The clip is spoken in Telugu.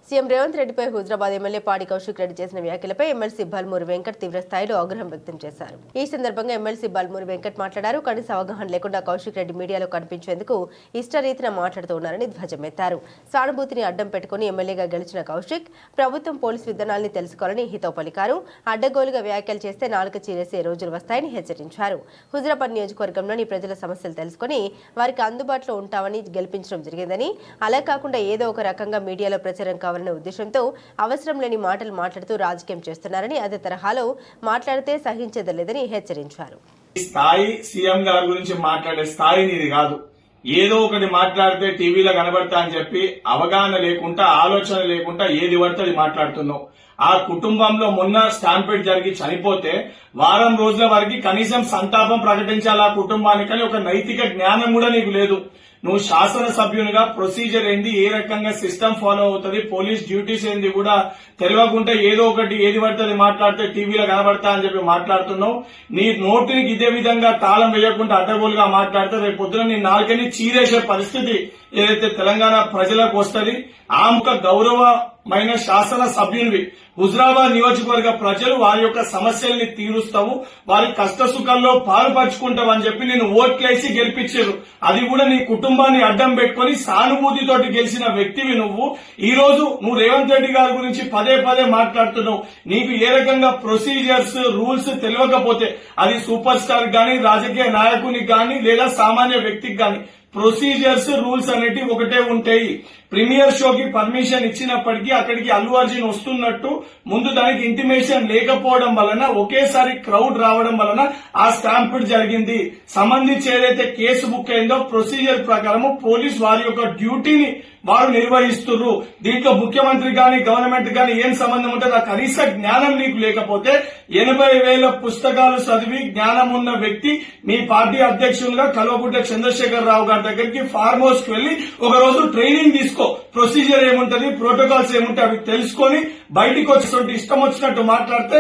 సీఎం రేవంత్ రెడ్డిపై హుజరాబాద్ ఎమ్మెల్యే పాడి కౌశిక్ రెడ్డి చేసిన వ్యాఖ్యలపై ఎమ్మెల్సీ బల్మూరి వెంకట్ తీవ్ర స్థాయిలో ఆగ్రహం వ్యక్తం చేశారు. ఈ సందర్భంగా ఎమ్మెల్సీ బల్మూరి వెంకట్ మాట్లాడారు. కనీస అవగాహన లేకుండా కౌశిక్ రెడ్డి మీడియాలో కనిపించేందుకు ఇష్టరీతిన మాట్లాడుతూ ఉన్నారని ధ్వజమెత్తారు. సానుభూతిని అడ్డం పెట్టుకుని ఎమ్మెల్యేగా గెలిచిన కౌశిక్ ప్రభుత్వం పోలీసు విధానాల్ని తెలుసుకోవాలని హితవు పలికారు. అడ్డగోలుగా వ్యాఖ్యలు చేస్తే నాలుక చీరేసే రోజులు వస్తాయని హెచ్చరించారు. హుజరాబాద్ నియోజకవర్గంలోని ప్రజల సమస్యలు తెలుసుకుని వారికి అందుబాటులో ఉంటామని గెలిపించడం జరిగిందని, అలా కాకుండా ఏదో ఒక రకంగా మీడియాలో ప్రచారం కావాలనే ఉద్దేశంతో అవసరం లేని మాటలు మాట్లాడుతూ రాజకీయం చేస్తున్నారని, అదే తరహాలో మాట్లాడితే సహించేదలేదని హెచ్చరించారు. స్థాయి సీఎం గారి గురించి మాట్లాడే స్థాయి నీది కాదు. ఏదో ఒకటి మాట్లాడితే టీవీలో కనబడతా అని చెప్పి అవగాహన లేకుండా, ఆలోచన లేకుండా ఏది పడితే అది మాట్లాడుతున్నావు. ఆ కుటుంబంలో మొన్న స్టాంపేడ్ జరిగి చనిపోతే వారం రోజుల వరకు కనీసం సంతాపం ప్రకటించాలి ఆ కుటుంబానికని ఒక నైతిక జ్ఞానం కూడా నీకు లేదు. నువ్వు శాసనసభ్యునిగా ప్రొసీజర్ ఏంది, ఏ రకంగా సిస్టమ్ ఫాలో అవుతుంది, పోలీస్ డ్యూటీస్ ఏంది కూడా తెలియకుండా ఏదో ఒకటి ఏది పడుతుంది మాట్లాడితే టీవీలో కనబడతా అని చెప్పి మాట్లాడుతున్నావు. నీ నోటికి ఇదే విధంగా తాళం వేయకుండా అడ్డగోలుగా మాట్లాడితే రేపు పొద్దున నీ నాలుకని చీరేసే పరిస్థితి ఏదైతే తెలంగాణ ప్రజలకు వస్తుంది. ఆమె గౌరవమైన శాసన సభ్యునివి. హుజరాబాద్ నియోజకవర్గ ప్రజలు వారి యొక్క సమస్యల్ని తీరుస్తావు, వారి కష్ట సుఖాల్లో పాలుపంచుకుంటావు అని చెప్పి నేను ఓట్లేసి గెలిపించారు. అది కూడా నీ కుటుంబాన్ని అడ్డం పెట్టుకుని సానుభూతితోటి గెలిచిన వ్యక్తివి నువ్వు. ఈ రోజు నువ్వు రేవంత్ రెడ్డి గారి గురించి పదే పదే మాట్లాడుతున్నావు. నీకు ఏ రకంగా ప్రొసీజర్స్ రూల్స్ తెలియకపోతే అది సూపర్ స్టార్ గానీ, రాజకీయ నాయకునికి గానీ, లేదా సామాన్య వ్యక్తికి గానీ ప్రొసీజర్స్ రూల్స్ అనేటివి ఒకటే ఉంటాయి. ప్రీమియర్ షోకి పర్మిషన్ ఇచ్చినప్పటికీ అక్కడికి అల్లు అర్జున్ వస్తున్నట్టు ముందు దానికి ఇంటిమేషన్ లేకపోవడం వలన ఒకేసారి క్రౌడ్ రావడం వలన ఆ స్టాంపిడ్ జరిగింది. సంబంధించి ఏదైతే కేసు బుక్ అయిందో ప్రొసీజర్ ప్రకారం పోలీస్ వారి యొక్క డ్యూటీని వారు నిర్వహిస్తున్నారు. దీంట్లో ముఖ్యమంత్రి గాని గవర్నమెంట్ గాని ఏం సంబంధం ఉంటుంది? ఆ కనీస జ్ఞానం నీకు లేకపోతే 80,000 పుస్తకాలు చదివి జ్ఞానం ఉన్న వ్యక్తి మీ పార్టీ అధ్యక్షులుగా కల్వకుంట్ల చంద్రశేఖర్ రావు గారి దగ్గరికి ఫార్మ్ హౌస్ కి వెళ్లి ఒక రోజు ట్రైనింగ్ తీసుకో. ప్రొసీజర్ ఏముంటది, ప్రోటోకాల్స్ ఏముంటాయి అవి తెలుసుకొని బయటికి వచ్చేటువంటి ఇష్టం వచ్చినట్టు మాట్లాడితే